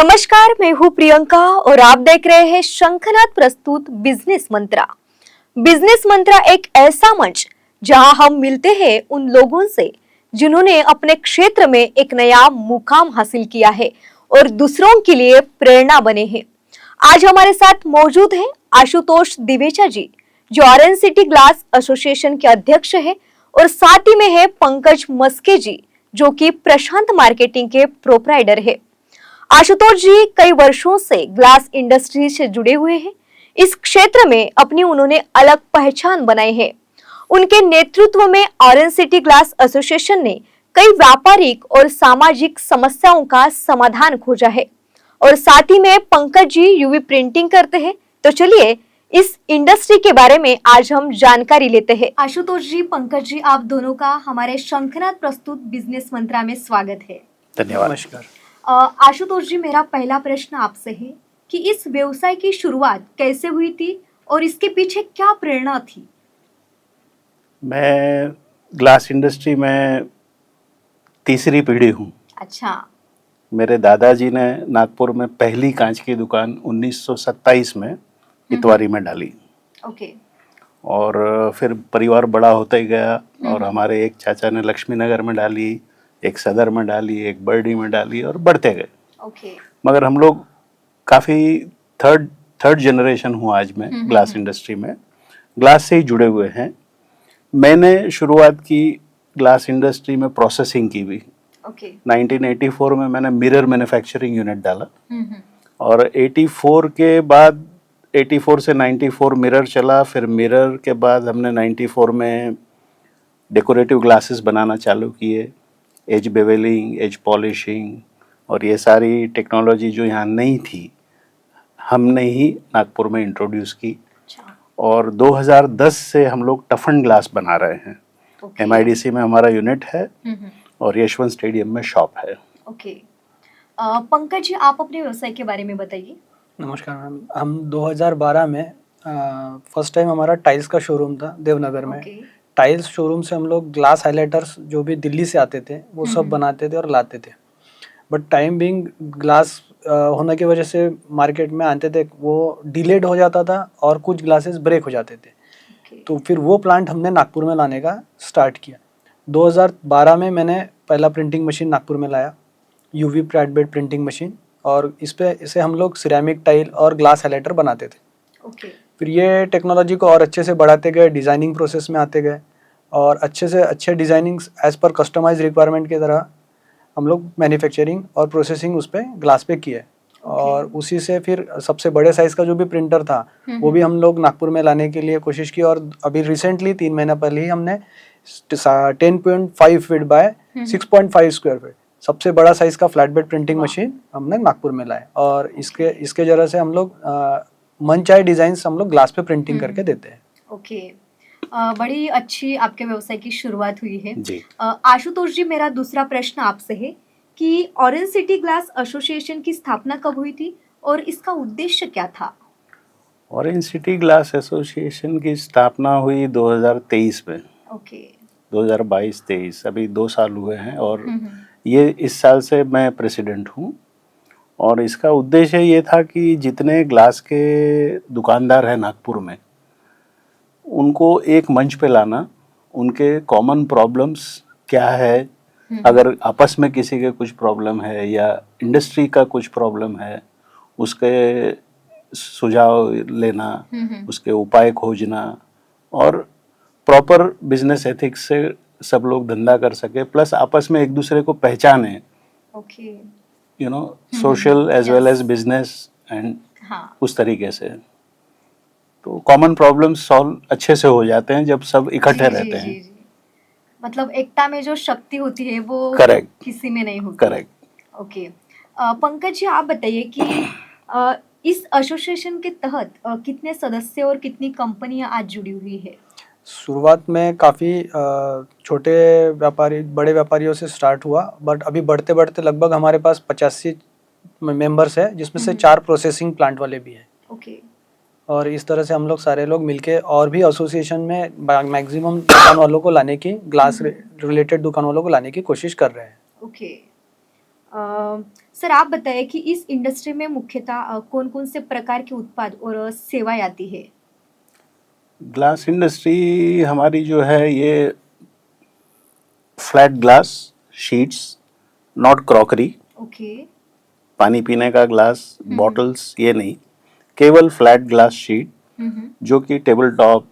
नमस्कार, मैं हूँ प्रियंका और आप देख रहे हैं शंखनाद प्रस्तुत बिजनेस मंत्रा। बिजनेस मंत्रा एक ऐसा मंच जहां हम मिलते हैं उन लोगों से जिन्होंने अपने क्षेत्र में एक नया मुकाम हासिल किया है और दूसरों के लिए प्रेरणा बने हैं। आज हमारे साथ मौजूद हैं आशुतोष दिवेचा जी, जो ऑरेंज सिटी ग्लास एसोसिएशन के अध्यक्ष है, और साथ ही में है पंकज मस्के जी, जो कि प्रशांत मार्केटिंग के प्रोप्राइटर है। आशुतोष जी कई वर्षों से ग्लास इंडस्ट्री से जुड़े हुए हैं। इस क्षेत्र में अपनी उन्होंने अलग पहचान बनाई है। उनके नेतृत्व में ऑरेंज सिटी ग्लास एसोसिएशन ने कई व्यापारिक और सामाजिक समस्याओं का समाधान खोजा है। और साथ ही में पंकज जी यूवी प्रिंटिंग करते हैं। तो चलिए इस इंडस्ट्री के बारे में आज हम जानकारी लेते हैं। आशुतोष जी, पंकज जी, आप दोनों का हमारे शंखनाद प्रस्तुत बिजनेस मंत्रा में स्वागत है। धन्यवाद। नमस्कार। आशुतोष जी, मेरा पहला प्रश्न आपसे है कि इस व्यवसाय की शुरुआत कैसे हुई थी और इसके पीछे क्या प्रेरणा थी? मैं ग्लास इंडस्ट्री में तीसरी पीढ़ी हूँ। अच्छा। मेरे दादाजी ने नागपुर में पहली कांच की दुकान 1927 में इतवारी में डाली। ओके। और फिर परिवार बड़ा होता ही गया और हमारे एक चाचा ने लक्ष्मी नगर में डाली, एक सदर में डाली, एक बर्डी में डाली और बढ़ते गए। ओके। मगर हम लोग काफ़ी थर्ड जनरेशन हूँ आज मैं ग्लास इंडस्ट्री में, ग्लास से ही जुड़े हुए हैं। मैंने शुरुआत की ग्लास इंडस्ट्री में प्रोसेसिंग की भी। ओके। 1984 में मैंने मिरर मैन्युफैक्चरिंग यूनिट डाला और 84 के बाद 84 से 94 मिरर चला। फिर मिरर के बाद हमने 94 में डेकोरेटिव ग्लासेस बनाना चालू किए, एज बेवेलिंग, एज पॉलिशिंग, और ये सारी टेक्नोलॉजी जो यहाँ नहीं थी हमने ही नागपुर में इंट्रोड्यूस की। और 2010 से हम लोग टफन ग्लास बना रहे हैं। MIDC में हमारा यूनिट है और यशवंत स्टेडियम में शॉप है। ओके। पंकज जी, आप अपने व्यवसाय के बारे में बताइए। नमस्कार मैम। हम 2012 में फर्स्ट टाइम हमारा टाइल्स का शोरूम था देवनगर में। टाइल्स शोरूम से हम लोग ग्लास हाइलाइटर्स जो भी दिल्ली से आते थे वो सब बनाते थे और लाते थे। बट टाइम बिंग ग्लास होने की वजह से मार्केट में आते थे वो डिलेड हो जाता था और कुछ ग्लासेस ब्रेक हो जाते थे। तो फिर वो प्लांट हमने नागपुर में लाने का स्टार्ट किया। 2012 में मैंने पहला प्रिंटिंग मशीन नागपुर में लाया, UV flat bed printing machine, और इसे हम लोग सिरेमिक टाइल और ग्लास हाइलाइटर बनाते थे। फिर ये टेक्नोलॉजी को और अच्छे से बढ़ाते गए, डिज़ाइनिंग प्रोसेस में आते गए और अच्छे से अच्छे designing as per customize requirement की तरह हम लोग मैन्युफैक्चरिंग और प्रोसेसिंग उस पर ग्लास पे किए। और उसी से फिर सबसे बड़े साइज़ का जो भी प्रिंटर था वो भी हम लोग नागपुर में लाने के लिए कोशिश की। और अभी रिसेंटली 3 महीना पहले ही हमने 10.5 फीट बाय 6.5 स्क्वायर फीट सबसे बड़ा साइज का फ्लैट बेड प्रिंटिंग मशीन हमने नागपुर में लाए। और इसके जरिए से हम लोग मन चाहे डिजाइन हम लोग ग्लास पे प्रिंटिंग करके देते हैं। ओके। बड़ी अच्छी आपके व्यवसाय की शुरुआत हुई है जी। आशुतोष जी, मेरा दूसरा प्रश्न आपसे है कि ऑरेंज सिटी ग्लास एसोसिएशन की स्थापना कब हुई थी और इसका उद्देश्य क्या था? ऑरेंज सिटी ग्लास एसोसिएशन की स्थापना हुई 2023 में। ओके। 2022-23 अभी 2 साल हुए हैं और ये इस साल से मैं प्रेसिडेंट हूँ। और इसका उद्देश्य ये था कि जितने ग्लास के दुकानदार हैं नागपुर में उनको एक मंच पे लाना, उनके कॉमन प्रॉब्लम्स क्या है, अगर आपस में किसी के कुछ प्रॉब्लम है या इंडस्ट्री का कुछ प्रॉब्लम है उसके सुझाव लेना, उसके उपाय खोजना और प्रॉपर बिजनेस एथिक्स से सब लोग धंधा कर सके, प्लस आपस में एक दूसरे को पहचाने। Okay. You know, social as well as business and उस तरीके से तो कॉमन प्रॉब्लम्स सॉल्व अच्छे से हो जाते हैं जब सब इकट्ठे रहते हैं। जी। मतलब एकता में जो शक्ति होती है वो करेक्ट किसी में नहीं होती। करेक्ट। ओके। पंकज जी, आप बताइए कि इस एसोसिएशन के तहत कितने सदस्य और कितनी कंपनियां आज जुड़ी हुई है? शुरुआत में काफ़ी छोटे व्यापारी बड़े व्यापारियों से स्टार्ट हुआ, बट अभी बढ़ते बढ़ते लगभग हमारे पास 85 मेंबर्स है, जिसमें से 4 प्रोसेसिंग प्लांट वाले भी हैं। ओके। और इस तरह से हम लोग सारे लोग मिलके और भी एसोसिएशन में मैक्सिमम दुकान वालों को लाने की, ग्लास रिलेटेड दुकान वालों को लाने की कोशिश कर रहे हैं। ओके। सर आप बताइए कि इस इंडस्ट्री में मुख्यतः कौन कौन से प्रकार के उत्पाद और सेवाएं आती है? ग्लास इंडस्ट्री हमारी जो है ये flat glass sheets, not crockery, okay. पानी पीने का ग्लास, बॉटल्स, ये नहीं, केवल फ्लैट ग्लास शीट जो कि table top,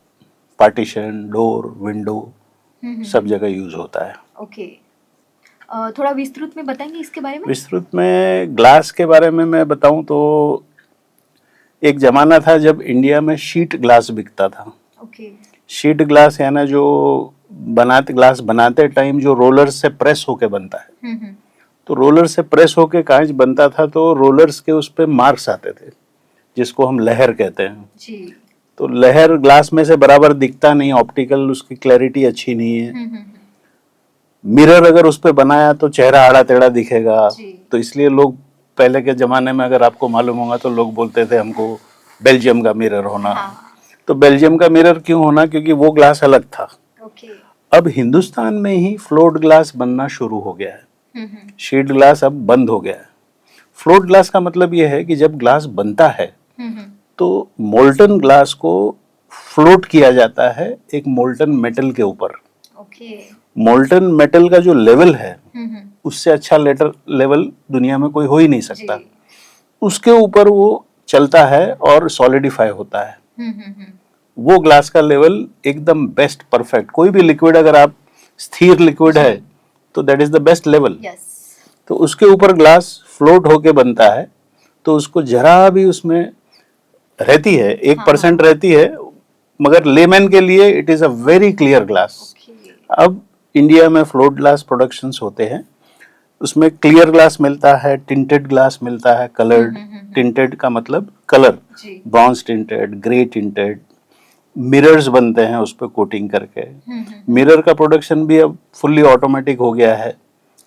partition, door, window सब जगह यूज होता है। ओके। थोड़ा विस्तृत में बताएंगे इसके बारे में? विस्तृत में ग्लास के बारे में मैं बताऊं तो एक जमाना था जब इंडिया में शीट ग्लास बिकता था। ओके। शीट ग्लास यानी जो ग्लास बनाते टाइम जो रोलर से प्रेस होके बनता है, तो रोलर से प्रेस होके कांच बनता था, तो रोलर्स के उस पे मार्क्स आते थे जिसको हम लहर कहते हैं। जी। तो लहर ग्लास में से बराबर दिखता नहीं, ऑप्टिकल उसकी क्लैरिटी अच्छी नहीं है। मिरर अगर उस पे बनाया तो चेहरा आड़ा टेढ़ा दिखेगा। तो इसलिए लोग पहले के जमाने में, अगर आपको मालूम होगा, तो लोग बोलते थे हमको बेल्जियम का मिरर होना। तो बेल्जियम का मिरर क्यों होना? क्योंकि वो ग्लास अलग था। अब हिंदुस्तान में ही फ्लोट ग्लास बनना शुरू हो गया है। शीट ग्लास अब बंद हो गया है। फ्लोट ग्लास का मतलब ये है कि जब ग्लास बनता है तो मोल्टन ग्लास को फ्लोट किया जाता है एक मोल्टन मेटल के ऊपर। मोल्टन मेटल का जो लेवल है उससे अच्छा लेवल दुनिया में कोई हो ही नहीं सकता। उसके ऊपर वो चलता है और सॉलिडिफाई होता है। वो ग्लास का लेवल एकदम बेस्ट, परफेक्ट। कोई भी लिक्विड अगर आप स्थिर लिक्विड है तो that is the best level. तो उसके ऊपर ग्लास फ्लोट होके बनता है, तो उसको जरा भी उसमें रहती है 1% रहती है, मगर लेमैन के लिए it is a very clear glass. अब इंडिया में फ्लोट ग्लास प्रोडक्शंस होते हैं, उसमें क्लियर ग्लास मिलता है, टिंटेड ग्लास मिलता है, कलर्ड। टिंटेड का मतलब colour, bronze tinted, grey tinted. Mirrors बनते हैं उस पर कोटिंग करके। मिरर का प्रोडक्शन भी अब फुल्ली ऑटोमेटिक हो गया है,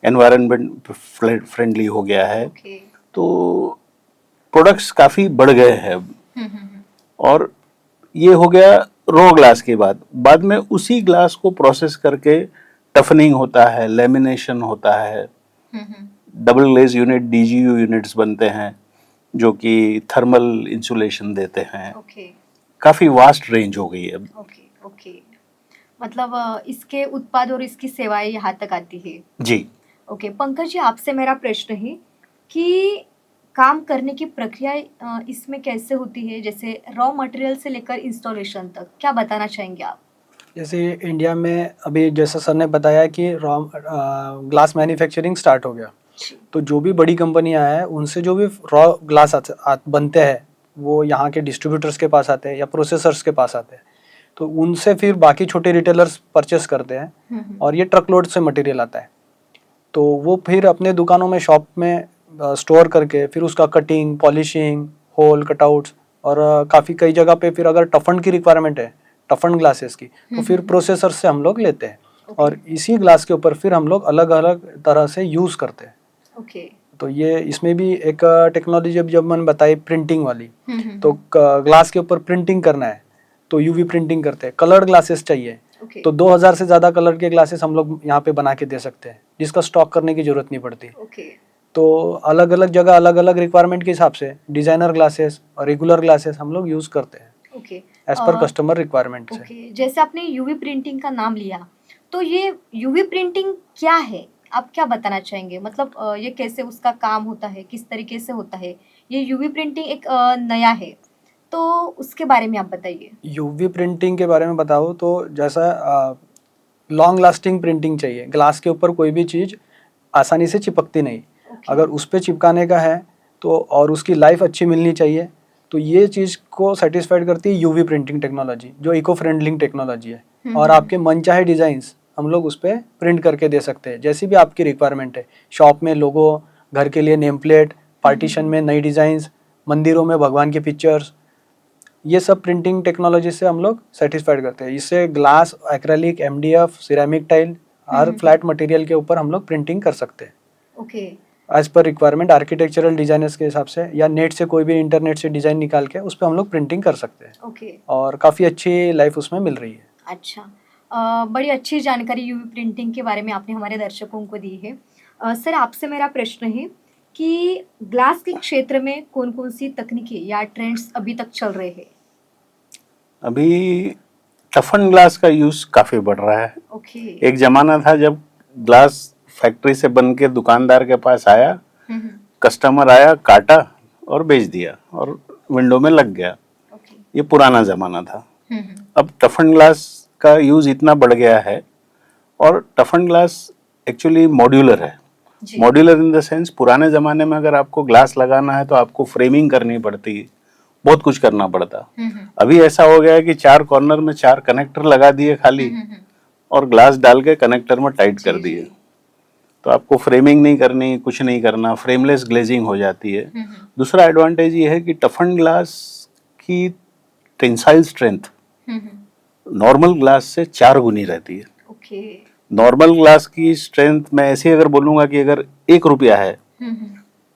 एनवायरनमेंट फ्रेंडली हो गया है। तो प्रोडक्ट्स काफी बढ़ गए हैं अब। और ये हो गया रो ग्लास की बात। बाद में उसी ग्लास को प्रोसेस करके टफनिंग होता है, लेमिनेशन होता है, double glaze unit, DGU units बनते हैं जो कि थर्मल इंसुलेशन देते हैं। काफी वास्ट रेंज हो गई है अब। ओके। मतलब इसके उत्पाद और इसकी सेवाएं यहाँ तक आती है। जी। ओके पंकज जी, आपसे मेरा प्रश्न है कि काम करने की प्रक्रिया इसमें कैसे होती है, जैसे रॉ मटेरियल से लेकर इंस्टॉलेशन तक, क्या बताना चाहेंगे आप? जैसे इंडिया में अभी जैसा सर ने बताया कि ग्लास मैन्युफैक्चरिंग स्टार्ट हो गया, तो जो भी बड़ी कंपनियां हैं उनसे जो भी रॉ ग्लास बनते हैं वो यहाँ के डिस्ट्रीब्यूटर्स के पास आते हैं या प्रोसेसर्स के पास आते हैं। तो उनसे फिर बाकी छोटे रिटेलर्स परचेस करते हैं और ये ट्रक लोड से मटेरियल आता है। तो वो फिर अपने दुकानों में, शॉप में स्टोर करके फिर उसका कटिंग, पॉलिशिंग, होल कटआउट्स और काफ़ी कई जगह पे फिर अगर टफन की रिक्वायरमेंट है, टफन ग्लासेस की, तो फिर प्रोसेसर से हम लोग लेते हैं और इसी ग्लास के ऊपर फिर हम लोग अलग अलग तरह से यूज़ करते हैं। तो ये इसमें भी एक टेक्नोलॉजी जब मैंने बताई प्रिंटिंग वाली, तो ग्लास के ऊपर प्रिंटिंग करना है तो यूवी प्रिंटिंग करते हैं। कलर्ड ग्लासेस चाहिए तो 2000 से ज़्यादा कलर के ग्लासेस हम लोग यहाँ पे बना के दे सकते हैं, जिसका स्टॉक करने की जरूरत नहीं पड़ती। तो अलग अलग जगह अलग अलग रिक्वायरमेंट के हिसाब से डिजाइनर ग्लासेस और रेगुलर ग्लासेस हम लोग यूज़ करते हैं एज पर कस्टमर रिक्वायरमेंट से। जैसे आपने यूवी प्रिंटिंग का नाम लिया, तो ये यूवी प्रिंटिंग क्या है, आप क्या बताना चाहेंगे? मतलब ये कैसे उसका काम होता है, किस तरीके से होता है? ये यूवी प्रिंटिंग एक नया है, तो उसके बारे में आप बताइए। यूवी प्रिंटिंग के बारे में बताओ तो जैसा लॉन्ग लास्टिंग प्रिंटिंग चाहिए, ग्लास के ऊपर कोई भी चीज़ आसानी से चिपकती नहीं। अगर उस पर चिपकाने का है तो और उसकी लाइफ अच्छी मिलनी चाहिए, तो ये चीज़ को सेटिस्फाइड करती है यूवी प्रिंटिंग टेक्नोलॉजी, जो इको फ्रेंडली टेक्नोलॉजी है। और आपके मनचाहे डिज़ाइंस हम लोग उस पर प्रिंट करके दे सकते हैं, जैसी भी आपकी रिक्वायरमेंट है। शॉप में लोगो, घर के लिए नेम प्लेट, पार्टीशन में नई डिज़ाइंस, मंदिरों में भगवान के पिक्चर्स, ये सब प्रिंटिंग टेक्नोलॉजी से हम लोग सेटिस्फाइड करते हैं। इससे glass, acrylic, MDF, ceramic tile, हर फ्लैट मटेरियल के ऊपर हम लोग प्रिंटिंग कर सकते हैं as per requirement, architectural designers के हिसाब से, या नेट से कोई भी इंटरनेट से डिजाइन निकाल के उस पर हम लोग प्रिंटिंग कर सकते हैं। और काफ़ी अच्छी लाइफ उसमें मिल रही है। अच्छा, बड़ी अच्छी जानकारी यूवी प्रिंटिंग के बारे में आपने हमारे दर्शकों को दी है। सर आपसे मेरा प्रश्न है कि ग्लास के क्षेत्र में कौन कौन सी तकनीकी या ट्रेंड्स अभी तक चल रहे हैं? अभी टफन ग्लास का यूज काफी बढ़ रहा है। ओके। एक जमाना था जब ग्लास फैक्ट्री से बन के दुकानदार के पास आया, हम्म, कस्टमर आया, काटा और बेच दिया और विंडो में लग गया। ओके। ये पुराना जमाना था। हम्म, अब टफन ग्लास का यूज इतना बढ़ गया है और टफन ग्लास एक्चुअली मॉड्यूलर है। जी। मॉड्यूलर इन द सेंस, पुराने जमाने में अगर आपको ग्लास लगाना है तो आपको फ्रेमिंग करनी पड़ती, बहुत कुछ करना पड़ता। अभी ऐसा हो गया है कि 4 कॉर्नर में 4 कनेक्टर लगा दिए खाली और ग्लास डाल के कनेक्टर में टाइट कर जी, दिए, जी। तो आपको फ्रेमिंग नहीं करनी, कुछ नहीं करना, फ्रेमलेस ग्लेजिंग हो जाती है। दूसरा एडवांटेज ये है कि टफन ग्लास की टेंसाइल स्ट्रेंथ नॉर्मल ग्लास से 4 गुनी रहती है। ओके। नॉर्मल ग्लास की स्ट्रेंथ मैं ऐसे अगर बोलूंगा कि अगर 1 रुपया है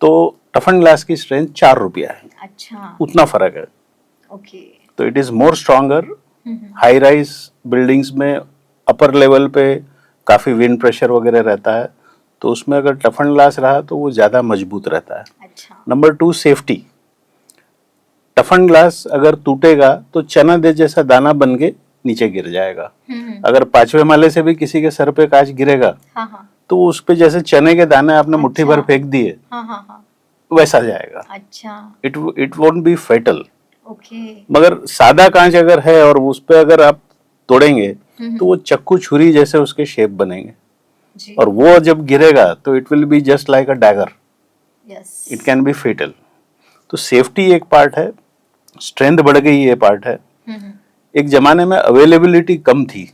तो टफन ग्लास की स्ट्रेंथ 4 रुपया है, अच्छा। उतना फर्क है। ओके। तो it is more stronger. High rise buildings में अपर लेवल पे काफी विंड प्रेशर वगैरह रहता है, तो उसमें अगर टफन ग्लास रहा तो वो ज्यादा मजबूत रहता है। अच्छा। Number 2, safety. टफन ग्लास अगर टूटेगा तो चना दे जैसा दाना बन के नीचे गिर जाएगा। अगर 5वें माले से भी किसी के सर पे कांच गिरेगा हाँ हाँ तो उस पे जैसे चने के दाने आपने मुट्ठी भर अच्छा। फेंक दिए हाँ हाँ हाँ। वैसा जाएगा। अच्छा। It won't be fatal. Okay. मगर सादा कांच अगर है और उस पे अगर आप तोड़ेंगे तो वो चक्कू छुरी जैसे उसके शेप बनेंगे जी। और वो जब गिरेगा तो it will be just like a dagger, yes. It can be fatal. तो सेफ्टी एक पार्ट है, स्ट्रेंथ बढ़ गई ये पार्ट है। एक जमाने में अवेलेबिलिटी कम थी,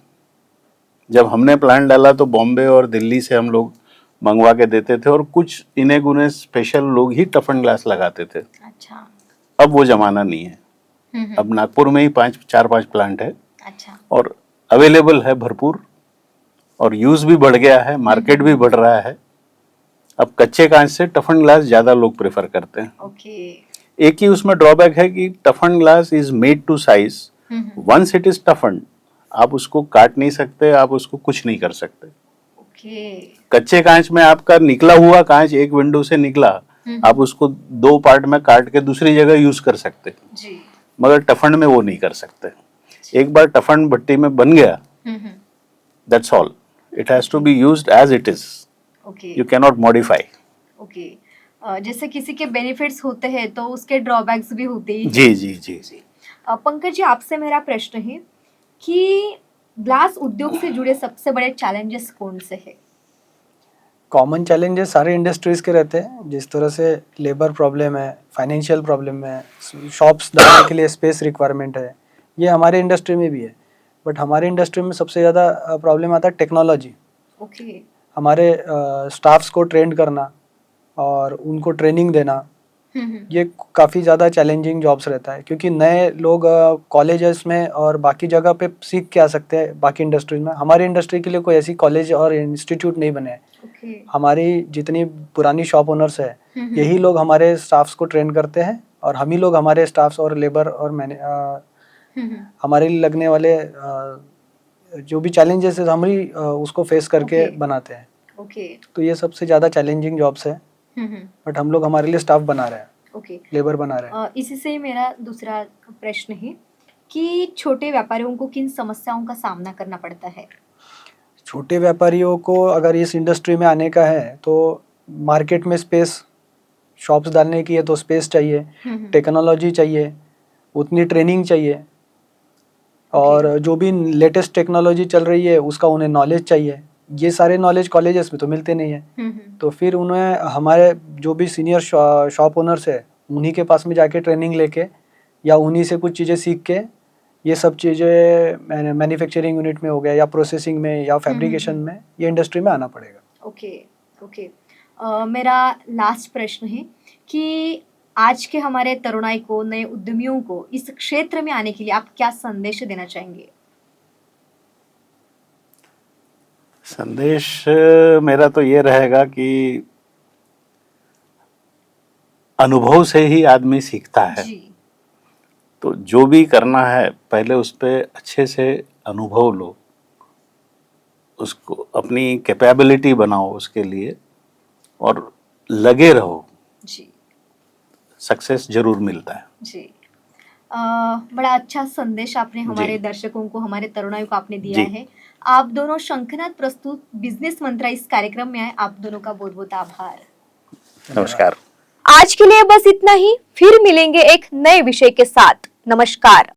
जब हमने प्लांट डाला तो बॉम्बे और दिल्ली से हम लोग मंगवा के देते थे और कुछ इने गुने स्पेशल लोग ही टफन ग्लास लगाते थे। अच्छा। अब वो जमाना नहीं है। अब नागपुर में ही 4-5 प्लांट है अच्छा। और अवेलेबल है भरपूर और यूज भी बढ़ गया है, मार्केट भी बढ़ रहा है। अब कच्चे कांच से टफन ग्लास ज्यादा लोग प्रेफर करते हैं। ओके। एक ही उसमें ड्रॉबैक है कि toughen glass is made to size. Once it is toughen, आप उसको काट नहीं सकते, आप उसको कुछ नहीं कर सकते। ओके। कच्चे कांच में आपका निकला हुआ कांच एक विंडो से निकला, आप उसको 2 पार्ट में काट के दूसरी जगह यूज कर सकते, जी। मगर टफन में वो नहीं कर सकते। एक बार टफन भट्टी में बन गया, that's all, it has to be used as it is, okay. You can not modify. Okay. जैसे किसी के बेनिफिट्स होते हैं तो उसके ड्रॉबैक्स भी होते ही हैं। जी जी जी जी। पंकज जी आपसे मेरा प्रश्न है कि ग्लास उद्योग से जुड़े सबसे बड़े चैलेंजेस कौन से हैं? कॉमन चैलेंजेस सारे इंडस्ट्रीज के रहते हैं, जिस तरह से लेबर प्रॉब्लम है, फाइनेंशियल प्रॉब्लम है, शॉप्स डालने के लिए स्पेस रिक्वायरमेंट है, ये हमारे इंडस्ट्री में भी है। बट हमारे इंडस्ट्री में सबसे ज़्यादा प्रॉब्लम आता है टेक्नोलॉजी। ओके। हमारे स्टाफ्स को ट्रेंड करना और उनको ट्रेनिंग देना, ये काफ़ी ज़्यादा चैलेंजिंग जॉब्स रहता है, क्योंकि नए लोग कॉलेजेस में और बाकी जगह पे सीख के आ सकते हैं बाकी इंडस्ट्रीज में। हमारी इंडस्ट्री के लिए कोई ऐसी कॉलेज और इंस्टीट्यूट नहीं बने हैं। ओके। हमारी जितनी पुरानी शॉप ओनर्स है, यही लोग हमारे स्टाफ्स को ट्रेन करते हैं और हम ही लोग हमारे स्टाफ्स और लेबर और हमारे लिए लगने वाले जो भी चैलेंजेस है हम ही उसको फेस करके Okay. बनाते हैं। ओके। तो ये सबसे ज़्यादा चैलेंजिंग जॉब्स है, बट हम लोग हमारे लिए स्टाफ बना रहे हैं, ओके। लेबर बना रहे हैं। इसी से मेरा दूसरा प्रश्न है कि छोटे व्यापारियों को किन समस्याओं का सामना करना पड़ता है? छोटे व्यापारियों को अगर इस इंडस्ट्री में आने का है तो मार्केट में स्पेस, शॉप्स डालने की है तो स्पेस चाहिए, टेक्नोलॉजी चाहिए, उतनी ट्रेनिंग चाहिए, और जो भी लेटेस्ट टेक्नोलॉजी चल रही है उसका उन्हें नॉलेज चाहिए। ये सारे नॉलेज कॉलेजेस में तो मिलते नहीं है। तो फिर उन्हें हमारे जो भी सीनियर शॉप ओनर्स है उन्हीं के पास में जाके ट्रेनिंग लेके या उन्हीं से कुछ चीज़ें सीख के, ये सब चीज़ें मैन्युफैक्चरिंग यूनिट में हो गया या प्रोसेसिंग में या फैब्रिकेशन में, ये इंडस्ट्री में आना पड़ेगा। ओके। ओके। मेरा लास्ट प्रश्न है कि आज के हमारे तरुणाई को, नए उद्यमियों को इस क्षेत्र में आने के लिए आप क्या संदेश देना चाहेंगे? संदेश मेरा तो ये रहेगा कि अनुभव से ही आदमी सीखता है। जी। तो जो भी करना है पहले उस पर अच्छे से अनुभव लो, उसको अपनी कैपेबिलिटी बनाओ उसके लिए, और लगे रहो, जी सक्सेस जरूर मिलता है। जी। बड़ा अच्छा संदेश आपने हमारे दर्शकों को, हमारे तरुणाइयों को आपने दिया जी। है। आप दोनों शंखनाद प्रस्तुत बिजनेस मंत्रा इस कार्यक्रम में आए, आप दोनों का बहुत बहुत आभार। नमस्कार। आज के लिए बस इतना ही, फिर मिलेंगे एक नए विषय के साथ। नमस्कार।